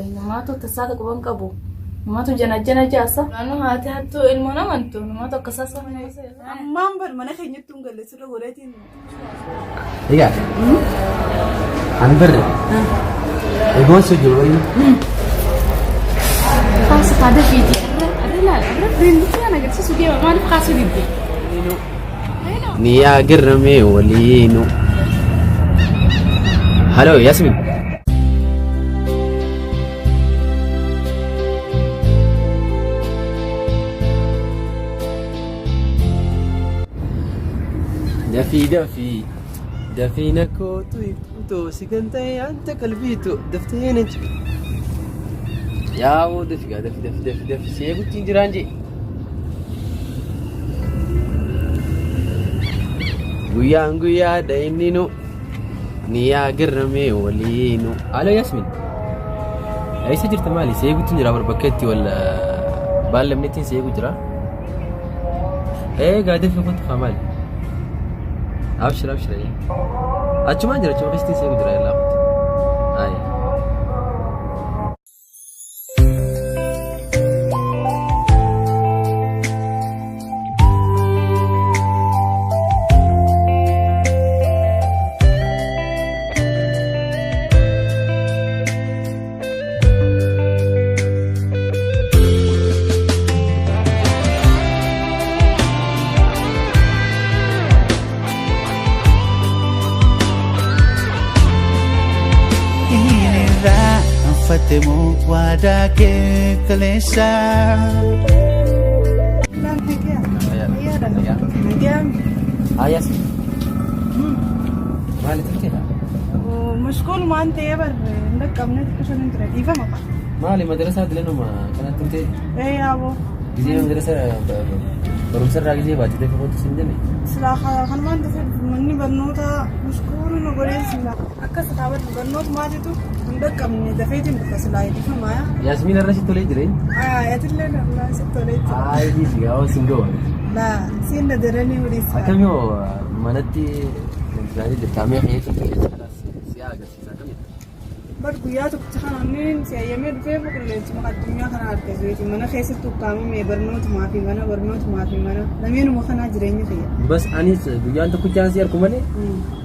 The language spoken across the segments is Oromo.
way namaatu tasaaka qaban qabu namaatu jana jaasa naannoo haati hattuu ilmoo namantu namaatu akkasasa ammaan bar mana keenyatti hungalle sirra godhatiin egaa an barre egoon soo jiru kaasa kaada fiiti arila binti ana agarsiisu deema maaliif kaasuu didde ni agarrame waliinu halo Yasmin دفينا كوتو تو سكنتي انت قلبيتو دفتينج يا ودف دف سيغو تنجرانجي غويا داينينو نيا غرمي ولينو الو ياسمين اي سجرت مالي سيغو تنجرا بربكتي ولا بالمنتين سيغو جرا ايه قاعد في كنت خمال ابشر يا اجما جرى شو قستي سيغو جرا يلا اي Fatemo wadake kalesa يا مالي تفتيها مشغول ما انت يا بر عندك كمنت عشان انت ردي فما مالي مدرسة لأنه ما كانت تنتهي ايه يا ابو زي مدرسة بروسر راجع زي باجي تكفى فوت سنجني صراحة خلنا ما انت مني برنوتا مشغول نقولين سلا أكثر تعبت برنوت ما جتو عندك كمني دفعتي بس لا يدي فما ياسمين الرشيد تولي جرين يا تلنا لا ستولي دي سيا أو سينجو لا سين درني وليس أكمل يو منتي يعني التعمير هي تنتهي سياقة سياقة برضوياتك تخانين سيامير في بكرة ليش ما قد الدنيا خنا عرفتي منا خيسة تقامي مي برنوت ما في منا برنوت ما في منا لمين مخنا جريني فيها بس أني بيجان تكو جانس يار كماني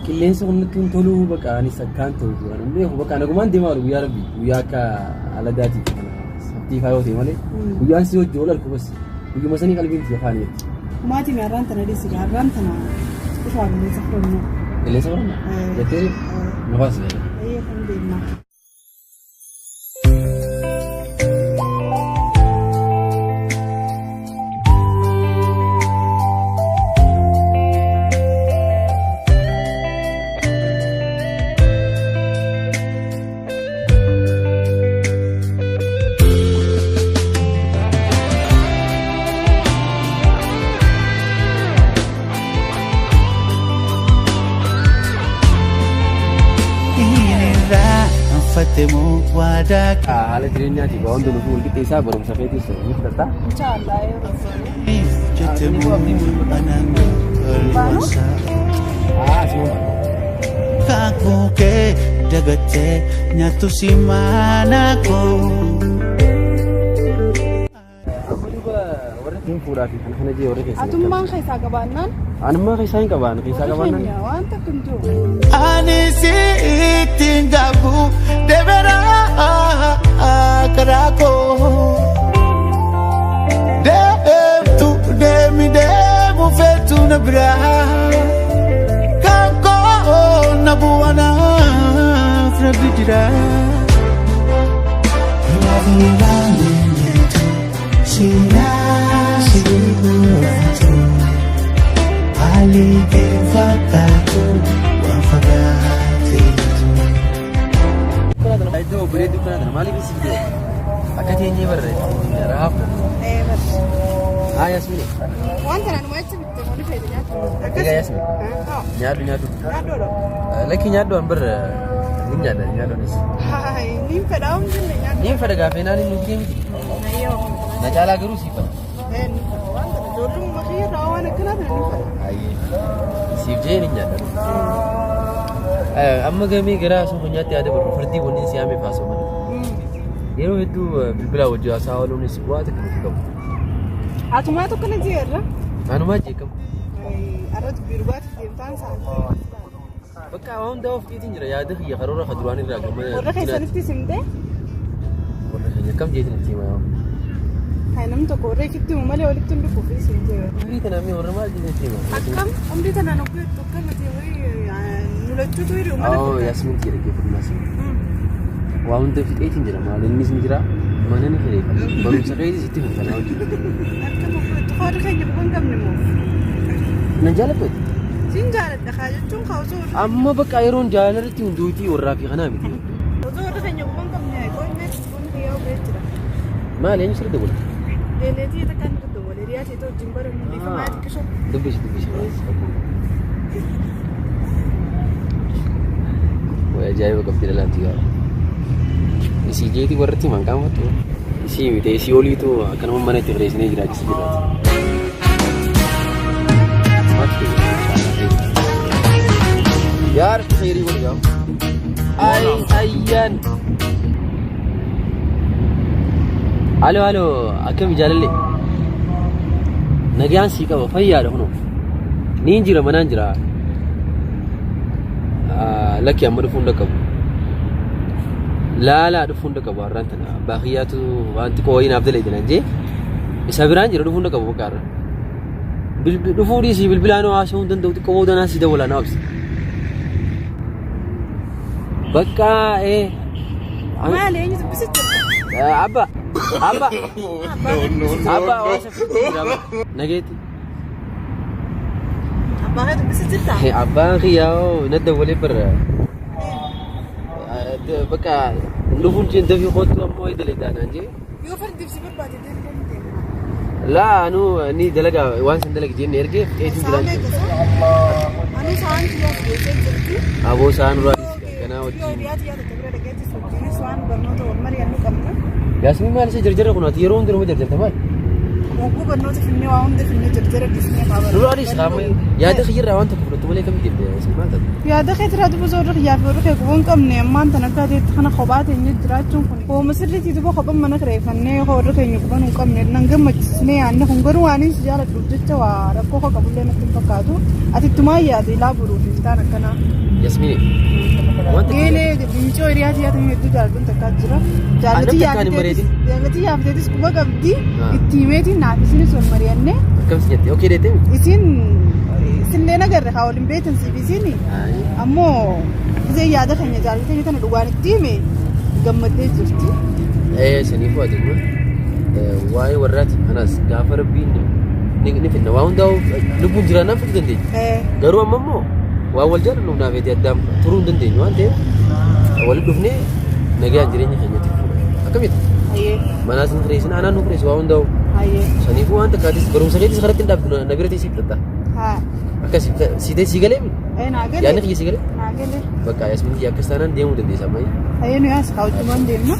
كلين سكون نتون تلو بك أني سكان تلو أنا ليه بك أنا كمان دماغ ويا ربي ويا كا على داتي سبتي فايو تي مالي بيجان سيو جولر كوبس بيجي مسني قلبي في فانية ما تي ميران تنا دي سيجار ران تنا إيش عاملين سفرنا كلين سفرنا جتيري نفاس غير أيه الحمد لله Fatemo wadake على درينيا تي باوندو نقول كده إيسا بروم سفيتي سو نفرتا إن شاء الله يا رب Jatemu anango kalwasa semua Kaku ke dagate nyatu si manako aku juga orang yang kurang sih karena dia orang yang أتوم ما خيسا كبانان anu mah kisahin kabanan يا وانت كنتو Anisi itingabu debera karako Dem tu demi demu fetu nabra Kanko nabuana frabidira Sina siguratu Ali gefakatu wafagati itu beri itu kan malik sih dia akati ini berre rahap إيه بس Yasmin وانت أنا ما يجي بتقولي في الدنيا Iya Yasmin nyadu Nyado lagi nyadu ber nyadu nih هاي نيم كداون جل nyado ini pada gafena nih mungkin أيوه na jala garu sih pak إيه وانت دورم مخير أوانا كنا نيم aye sih je nih nyadu amma gami gara so punya tiada berperti bonin siame paso man yeroo hedduu bilbila wajjin haasaa ooluunis bu'aa takka qabu. Atumaa tokko na jeerra. Anumaa jeekamu. Arratti birbaati deemtaan isaa. Bakka waan daawuf keetiin jira yaada kiyya karoora kaduraan irraa gammadee. Warra keessanitti simtee? Warra keenya akkam jeetiin itti himaa? Hai namni tokko warra eekitti malee walitti hin dhufu fi simtee. Umrii kana mi warra maal jeetiin itti himaa? Akkam umrii tanaan obboo tokko matee wayii nulachuutu hiriyu malee. Oo Yaasmin jedha geeffatumas. Waa hunda fixeetiin jira maal innis ni jira mana ni fedhe barumsa keetis itti fufannaa hojii. Akka tokko warra keenya bu'uun qabne moo? Nan jaalladhu. Siin jaalladha kaa jechuun kaa'usoo. Amma bakka yeroon jaalarratti hunduutii warraa fi kanaa miti. Osoo warra keenya bu'uun qabne qoonnee bu'uun hiyyaa'u beekira. Maal eenyu sirrii dabala? Deeleetii takkaan irra dabale riyaatee ta'u wajjin barannu beekamaa xiqqisoo. Dubbisi. Way ajaa'iba qabdi dhalaanti gaara. Isii jeetii warratti himan qaamatu. Isii miti isii oliitu akkanuma mana itti fireessinee jiraachisa jiraati. Yaar khairii wal gaam. Ayyan. Halo akkam jaallalle. Nagaan sii qaba fayyaadha kunoo. Niin jira manaan jira. Lakki amma dhufuun dhaqqabu. Laalaa dhufuun dhaqqabu har'aan tana. Baaqiyyaatu wanti qooyi naaf dalee jiran jee. Isa biraan jira dhufuun dhaqqabu bakka har'a. Dhufuu dhiisii bilbilaan haasa'uu hin danda'u xiqqoo boodanaa si dawwala na obsi. Bakka Maal eenyu dubbisitti? Abba waasa fudhate nageeti. Abbaa kee dubbisitti taa? Abbaan kiyyaa'oo na dawwalee bara. Bakka dhufuun jeen dafii kootu ammoo dalee taanaan jee. Yoo fardibsi barbaade deemuu Laa anu ni dalaga waan san dalaga jenne erge eetiin jiran. Anu saan kiyyaa fudhatee jirti. Aboo saan ruwaadis kana wajjin. Yoo dhiyaate yaada kabira dhageetti sochooni waan barnoota wal mari'annu qabna. Yaasmin maal isa jarjara kunaati yeroo hundi nama jarjarta maal? Wagguu barnoota finnee waa hunda finnee jarjara dhiisnee qaaba. Ruwaadis qaama yaada kiyyirraa waan tokko fudhattu malee kamii deemte Yaasmin maal taate? Yaada kee tiraa dubbisa warra kiyyaa fi warra kee gubuun qabne ammaan tan akka adeetti kana kophaa teenye jiraachuun kun. Hooma sirriitii duba kophan mana kireeffannee warra keenya guban hin qabne nan gammachiisnee yaadne kun garuu waan inni jaaladhu jecha waa rakkoo koo qabullee natti hin fakkaatu. Ati ittumaa yaade ilaa buruuf hin taane akkanaa. Yaasmin. Geelee dincoo hiriyaati yaadame hedduu jaaladhuun takkaa jira. Jaalati yaafteetis quba qabdi itti himeetiin naaf isinis wal mari'anne. Akkamsi jette okee deettee? Isinlee nagarre haa waliin beektan siif isin ammoo isee yaada keenya jaalatanii tana dhugaan itti hime gammaddee jirti. Saniifuu adeemu waa'ee warraati kanas gaafa rabbiin ni finna waa hundaa'u lubbuun jiraannaan fudhatu dandeenya. Garuu amma immoo waa wal jaalannu naaf eeti addaan turuu hin dandeenyu waan ta'eef walitti dhufnee nagaan jireenya keenyatti fuudha. Akkamitti? Manaas ni kireessin aanaan nu kireessu waa hundaa'u. Saniifuu waan takkaatis barumsa keetis karatti hin dhaabdu na bira teessee fudhatta. Akkasii sii galee mi? Yaadni kiyya sii galee? Bakka Yaasmin kiyya akkas taanaan deemuu dandeessa ammayya. Hayyee nu yaas kaawwachumaan deemna.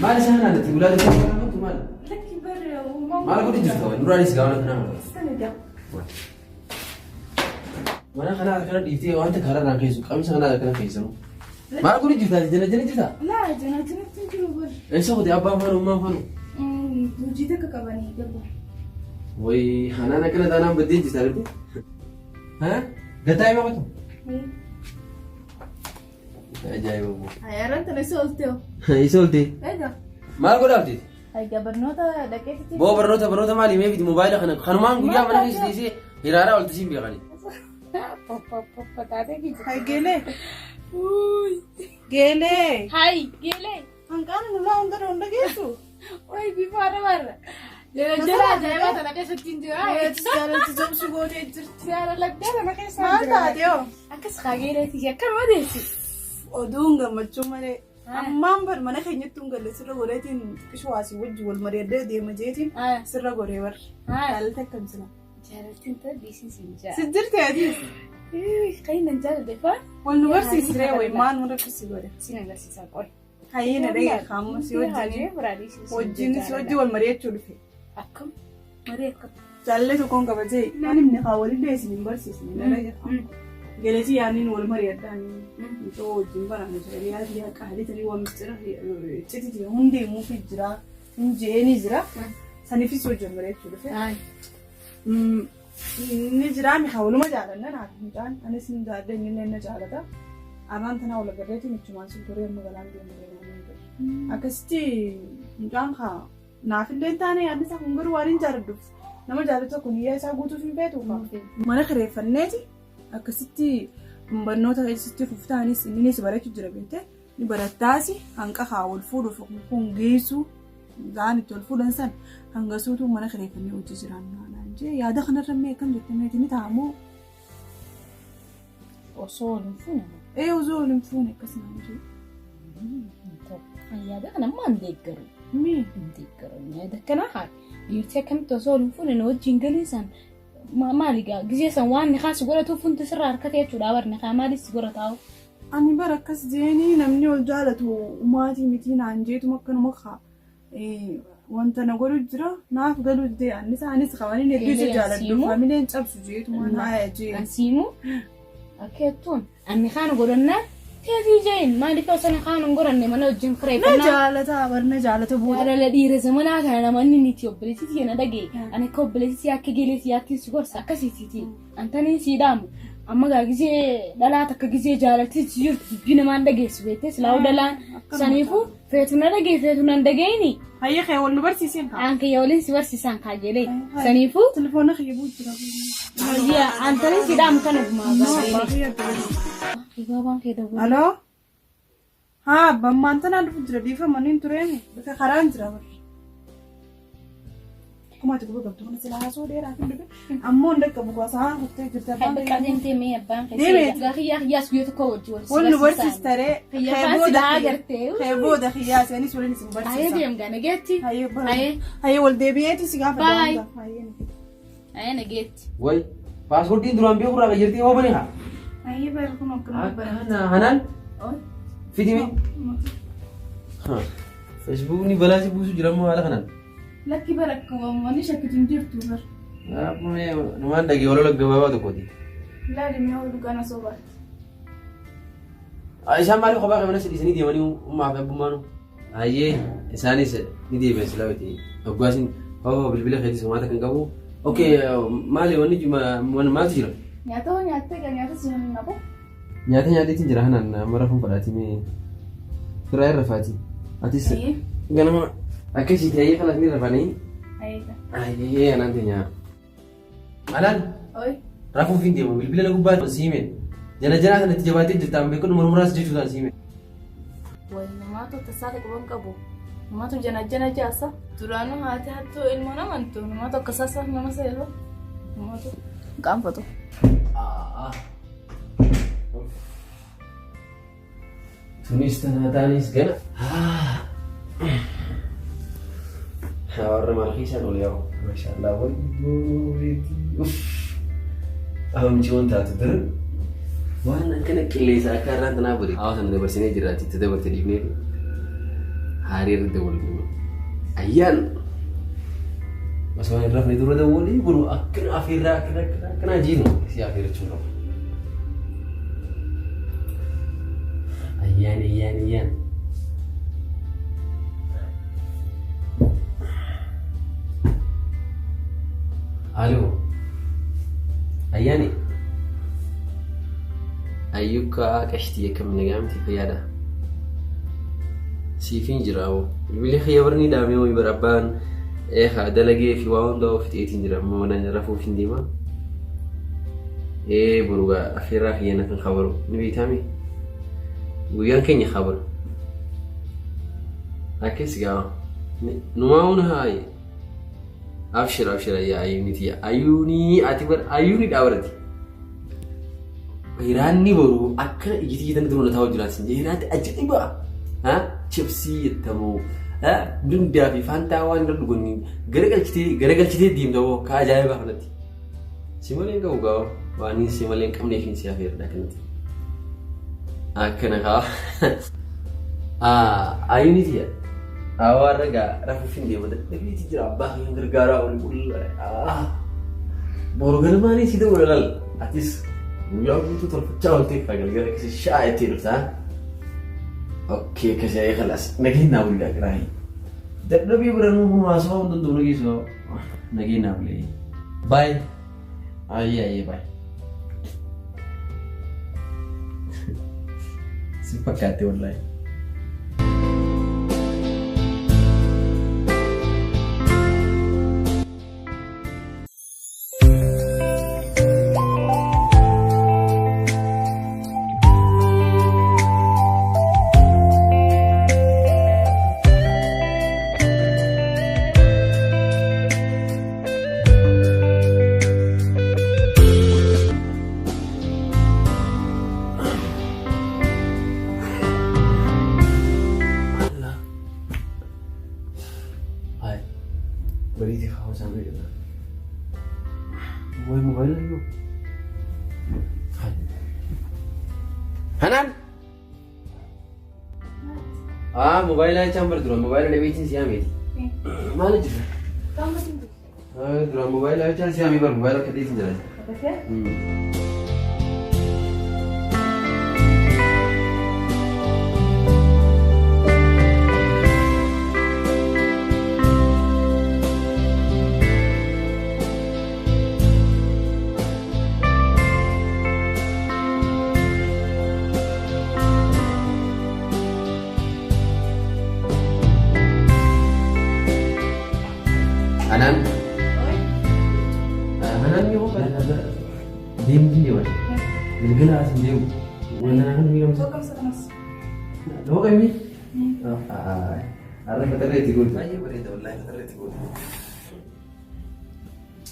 Maal isaan alatti gulaallee kan qabaatu maal? Maal godhi jirtu? Duraanis gaawwana kanaa maal? Mana kanaa akkana dhiiftee wanta karaarraa keessu qamisa kanaa akkana keessanu. Maal godhi jirtaa? Jala jirtaa? Laa jala jalatti hin jiru bari. Eessa qote abbaan faanu ummaan faanu? Hojii takka qabanii gabaa. Wayii hanaan akkana taanaan baddeen jirtaa garte? Gataa himaa qotu? Ajaa'iba boo. Ayyaaraan tana isa ooltee hoo? Isa ooltee? Egaa. Maal godhaafte? Egaa barnoota dhaqeetti. Boo barnoota maali mee biti moobaayila kana kanumaan guyyaa mana keessa dhiisee hiraaraa oltisiin beekani. Taatee Haygeelee Geelee. Hai, geelee. Hanqaan nulaa hunda geessu. Oi, bifaara barra. Jala ajaa'ibaa tana keessatti hin jira. Jaalatti jabsu gootee jirti. Jaalalagdaa tana keessa hin Maal jira. taate yoo? Akkas kaageeleeti akkanuma deessi. Oduun gammachuu malee. Ammaan bar mana keenyatti hin galle sirra godheetiin qishwaasii wajji wal mari'addee deema jeetiin sirra godhee bar. Jaalatti akkam sila. Jaalattiin ta'e biisiis hin jira. Si jirti adiis. Qayyina jaaladhe faa. Wal nu barsiisree wayi maan nu rakkisi godhe. Sin agarsiisaa qoy. Hayyina dhagee kaamu si wajjin si wajji wal mari'achuu dhufe. Akkam marii akkam. Jaalallee tokkoon qabajee naan himne haa walillee isin hin barsiisne nara jedha. Geletii yaaniin wal mari'addaan itoo wajjin barame jedhanii yaadii akka halitanii waan mistira icciti jira hundee muufi jira hinjeeni jira saniifis wajjin mari'achuu dhufe. Inni jiraami haa waluma jaalanna naaf mucaan anis hin jaalladhe inni na jaalata. Arraan tanaa wal agarreetiin ichumaan sun turee magaalaan deemu akkasitti mucaan haa naafillee hin taane yaadni isaa kun garuu waan hin jaalladhuuf nama jaallatu kun hiyyaa isaa guutuuf hin beeku mana kireeffanneeti akkasitti barnoota keessatti fuftaanis innis barachuu jira beekte ni barattaasi hanqa haa wal fuudhuuf kun geessu gaan itti wal fuudhan san hanga suutuu mana kireeffannee hojii jiraannaa jee yaada kanarra mee akkam jettameeti ni taamoo osoo wal hin fuune. Osoo wal hin fuune akkasumaan jee. Yaada kanammoo hin deeggaru. Mee? Hin deeggaru. Yaada kana haa dhiirtii akkamitti osoo wal hin fuune na wajjin galiisan maali gaa gisee san waan ni kaasi godhatuuf hundi sirraa harkatee jechuudha barne kaa maalis godhataa'u. Ani bara akkas jeeni namni wal jaalatu maatii miti naan jeetuma akkanuma kaa wanta na godhu jira naaf galuu dee anis qabanii hedduutu jaaladhu faamileen cabsu jeetuma naaya jee. Ansiimu akkeettuun anni kaana godhannaan teetii jeen maaliif osoo na kaana hin godhanne mana wajjin kireeffannaa. Na jaalata barna jaalata bu'uura. Jaalala dhiira zamanaa kana namoonni ni itti obboleessitii na dhagee ani akka obboleessitii akka geeleetii yaattiin si gorsa akkasiitiiti antanii siidhaamu. Amma gaa gisee dhalaat akka gisee jaalatti jirtu dubbii namaan dhageessu beekte silaa'u dhalaan saniifuu feetu na dhagee feetu na dhageeni. Hayya kee wal nu barsiiseen kaa. Aan kee waliin si barsiisaan kaa jeelee saniifuu. Telefoona kiyyaabuu jira. Hayya antanii siidhaamu kana gumaa gaafee. Baabaan kee dawwaa. Aloo. Haa bammaan tanaa dhufu jira dhiifamanii tureemi bakka karaan jira barri. Kuma ati gurgurtu kana silaa haasoo dheeraa fi dhufe ammoo hin dhaqqabu gosaa kuttee jirti abbaan bakka deemtee mee abbaan kee gaafa kiyyaas guyyaa tokko wajji wal nu barsiistaree kee booda kiyyaas anis waliin isin barsiisa. Ayee deem gaa nageetti. Hayee wal deebi'eeti si gaafa daawwata. Ayee nageetti. Way paaspoortiin duraan beeku irraa jirti yoo bane haa. Ayee bara kun akkana hanaan fidime. Feesbuukni balaa si buusu jira moo haala kanaan. Lakki barakka wanni shakkitu hin jirtu bar. Numaan dhagee waloo gabaabaa tokkooti. Laali mi'a wal dhugaana sobaati. Isaan maaliif kophaa qabana sadhiisanii deemanii ummaa fi abbummaanu? Ayyee isaanis ni deebi'an silaa biti. Hoggaasin hoo bilbila keetis homaata kan qabu. Okay maali wanni maaltu jira? Nyaata si hin nabu. Nyaata nyaateetiin jira hanaan amma rafuun fadhaati mee firaa irra faati. Atis ganama akkasitti ayyee kanas ni rafanii. Ayyee anaan teenyaa. Malaan? Rafuuf hin deemu bilbila na gubbaa siimeen. Jala jalaa kanatti jabaatee jirta amma beeknu murmuraas jechuudhaan siimeen. Wal namaatu tasaate qaban qabu. Namaatu jana jaasa. Duraanuu haati hattuu ilmoo namantu namaatu akkasaasa nama seeru. Namaatu qaanfatu. Tunis tanataanis gana. Warra malkiisan ol yaa'u. Maashaallah wajjin. Ahomchi wanta ati ture. Waan akkana qilleensa akka irraan tanaa bade. Hawaasa dabarsinee jiraatti itti dabarte dhiifnee haarii irra dabalu. Ayyaan masoo irraa fi dura dabalii guru akkana afeerraa akkana jiinu si afeerachuu qabu. Ayyaan. Halo. Ayyaani. Ayyuka qashtii akkam nagaamti fayyada. Siifin jiraawo. Bilbilli khayyabarni daamee wayii barabbaan dalagee fi waa hundaa ofitti eetiin jira ammoo mana rafuuf hin deema. Burugaa afeerraa kiyyana kan qabaru ni beekame. ويان كيني خبر أكيس قام نماون هاي أبشر يا أيوني أعتبر أيوني داورتي إيراني برو أكل يجي تندرون تواجدات سنجي إيران أجنبي بقى ها شيبسي التمو ها بدون دافي فانتا وان ندغني غرغل كتي ديم دو كاجاي بخلتي سيمالين غاو واني سيمالين كومنيكيشن سيافير داكنتي أكنها أيوني أوارجا رافين دي بدأ نبي تجرا باه ينغرغارا ونقول بورغل ماني سيدو ولال أتيس ويا بيتو ترفعوا تيك فقال جرا كسي شاي تيرتا أوكي كسي خلاص نجينا ولا كراهي ده نبي برنو مناسبة ونطلع نجيسو نجينا ولا باي أي باي سيبكاتي والله بريدي خلاص عم بيقول هو الموبايل اليوم حنان موبايل هاي كم بردرو موبايل اللي بيتين سيامي ما نجي كم بردرو درو موبايل هاي كم سيامي بر موبايل كده يسنجرا Hanan? Hanan ni bukan ada dim dia weh. Gila asin dim. Mana Hanan ni kamu? Tukang sekemas. Lo kami? Ada kata dia tidur. Ayo berita online kata dia tidur.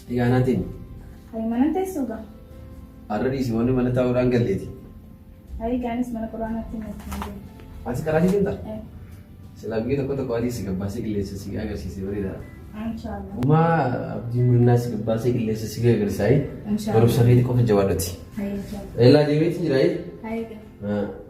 Tiga nanti. Hari mana teh suka? Ada di sini mana tahu orang geliti. Hari ganis mana Quran nanti nanti. Masih kerja di mana? Selagi kita kau tahu sih bahasa Inggris sih agar sih berita. Insyaallah. وما أبدي من الناس باسيك اللي سيجي غرساي. إن شاء الله. بروح سريتي كوف جوالتي. هاي إن شاء الله. إلا جيبتي جراي. هاي كده.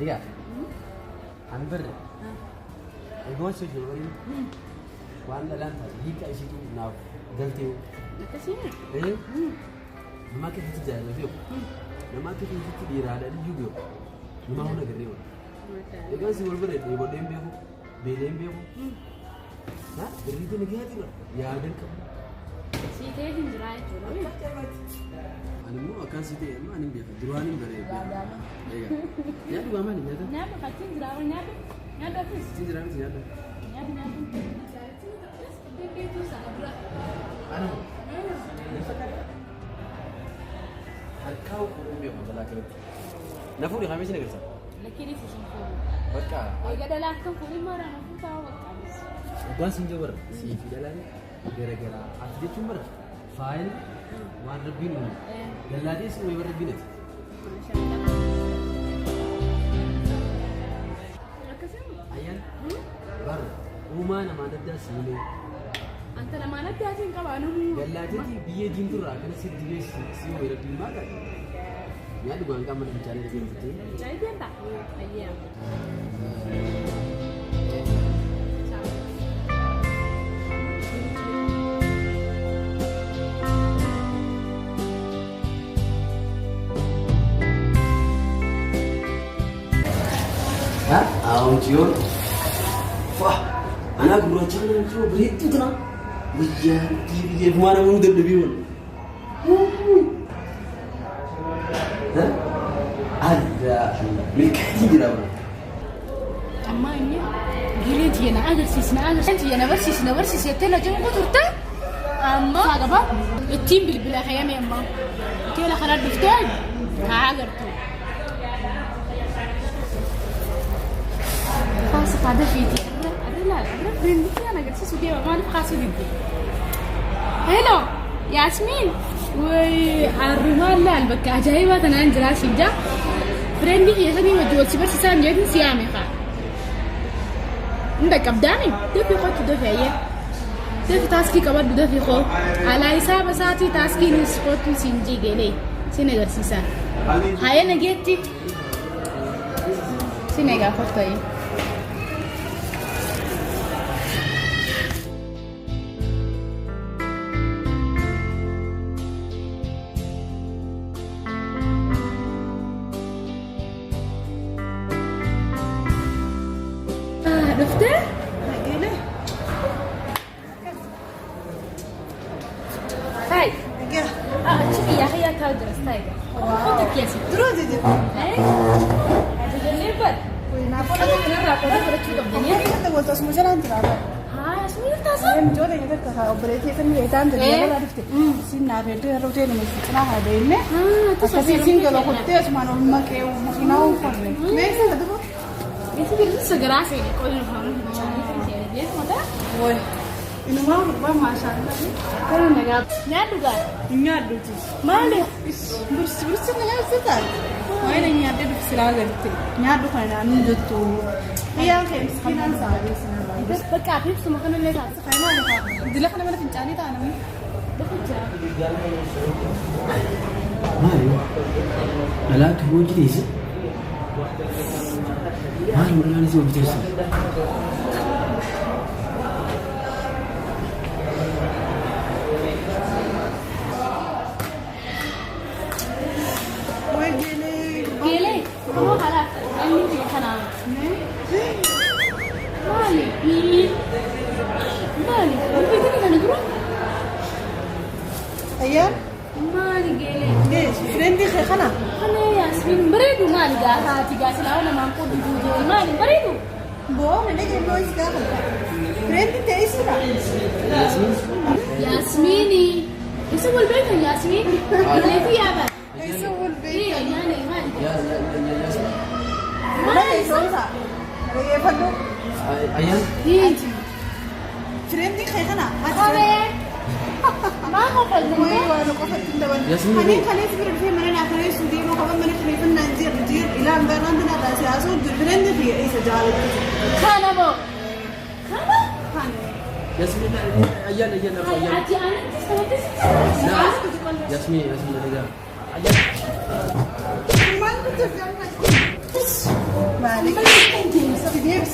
Iya. Anber. Ego sih jual. Wanda lantar. Hika isi tu na galtiu. Kasih. Nama kita tu jalan lagi. Nama kita tu di rada di juga. Nama mana kerja? Ego sih jual beri. Ego dembe aku. Belembe aku. Nah, beri tu negara tu. Ya ada kan. Si teh hindrai tu. Animu akan situ, mana ni biar dua ni beri. Ya dua mana ni ada? Nyapa kacing jerawan nyapa. Nyapa fis. Sinjaran siapa? Nyapa. Itu sahaja. Anu. Kau kurang biar macam lagi. Nafu ni kami sini kerja. Lagi ni sih sih. Berka. Agak dah lah kan kau marah aku tahu habis. Gua sinjabar. Si dalam gara-gara asli cumber. File warna biru. Galadi semua warna biru. Ayan. Baru. Rumah nama ada sini. Anta nama natti asin qabanu. Gallaatiti biyyee diimturraa kana sitti geessi si wayira diimaa qabu. Yaa dhugaan qaama bichaanii deemtee. Bichaanii deemta. Ayyaa. Cion, wah, anak guru jangan cium beritu tu nak, biar dia mana mau duduk biun. Ada, mikir dia apa? Amma ini, gila dia nak agar sisi dia nak bersisi, telah jangan kau turta. Amma, apa? Tim bila khayam ya amma, telah khalat duftar, agar tu. خلاص هذا فيدي لا برندي انا قلت سودي ما نبقى سودي هلو ياسمين وي الرمال لا البكا جايبه انا انزل اشجع برندي يا سمي وجوه سبر سام جاي سيامي خا عندك قدامي دفي خط دفي هي دفي تاسكي كبر دفي خو على حساب ساعتي تاسكي نسقط سنجي جلي سينغر سيسا هاي نجيتي سينغا خطي دفتر؟ هاي شوفي يا أخي كاو درستايga خذك يا ستي تروزي دي هذا الليبر وينافق نرى كذا تشوف الدنيا انت قلت اسمه جلان ترى ها اسمه تصل جودة كده اوبريتي كان يتان ده ولا عرفت سينا بيتو روتين مسكنا هذا إنه أكثر سينجل وقتي اسمه ما كيو مخنا وفرني ليش هذا هو itu kita segera sih kalau orang dia mana woi ini mau berapa masalah kalau enggak nyatu kan nyatu sih mana bersih nggak sih kan mana nyatu di seraga itu nyatu kan anu tuh iya kayak sekian sahaja itu berkapit semua kan oleh satu kayak mana kak dulu kan mana pencari tanam bekerja Mario, dah tu mau jadi sih. Mario dah ni semua betul sih. gele kamu kalah ini dia kenal Mali itu kita nak guru ayah Mali gele ليش فريندي خنا أنا ياسمين بريدو مالي قاعدة تيجي سلاونا ما نقول بيجي مالي بريدو بو من اللي جنوي سكابل فريندي تيسي لا ياسميني يسوي البيت ياسمين اللي في أبد يسوي البيت إيه يعني مالي لا يسوي ذا ويفضل Ayah, إيه فريندي خنا ما هو فلسفة وانا قفلت الدول ياسمين خليت برد في مرنا خليت سودي ما قبل من خليت النجير نجير الى ان عندنا اساس فريندي في اي سجال كان أبو Yasmin, ayah apa ayah? أتي أنا تسمع Yasmin ayah. ما كنت مالك سيدي بس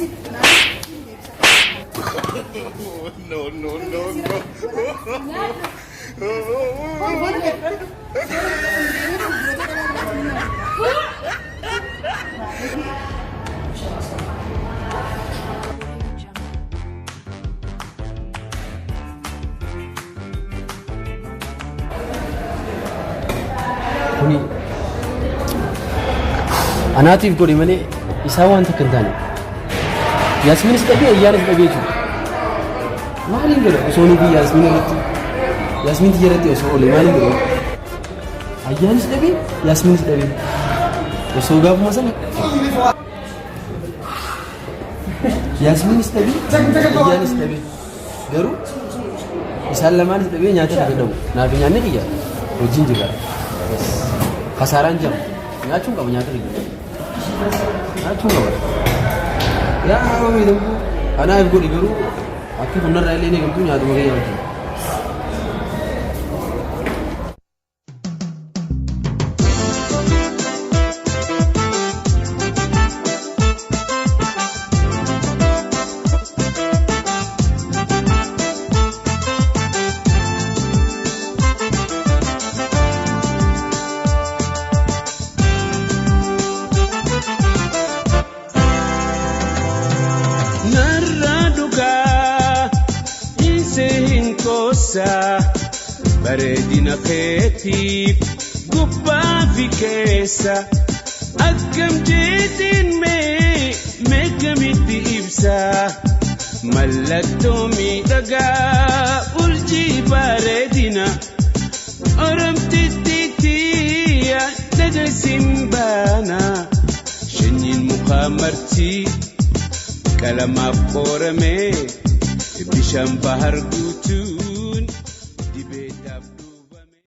Kuni anaatiif godhe malee isaa waan takka hin taane. Yaasmiinis dhabee ayyaanis dhabee jiru. Maaliin godha osoo nuti Yaasmiin irratti osoo oole maaliin godha? Ayyaanis dhabee Yaasmiinis dhabee osoo gaafuma sana Yaasmiinis dhabee ayyaanis dhabee garuu isaan lamaanis dhabee nyaata fayyadamu. Naaf nyaanni kiyya wajjin jira. Kasaraan jam nyaachuun qaba nyaata kiyya. Nyaachuun qaba. Yaa hawa miidhagu anaaf godhi garuu akka humna irraa illee eegamtu nyaatuma kiyya wajjin. bareedina keetiif gubbaa fi keessa akkam jeetiin meeqamitti ibsa mallattoo miidhagaa urjii bareedina oromtittiya dagaysin baana shanyiin mukaa martii qalamaaf qoorame bishaan bahar guutuu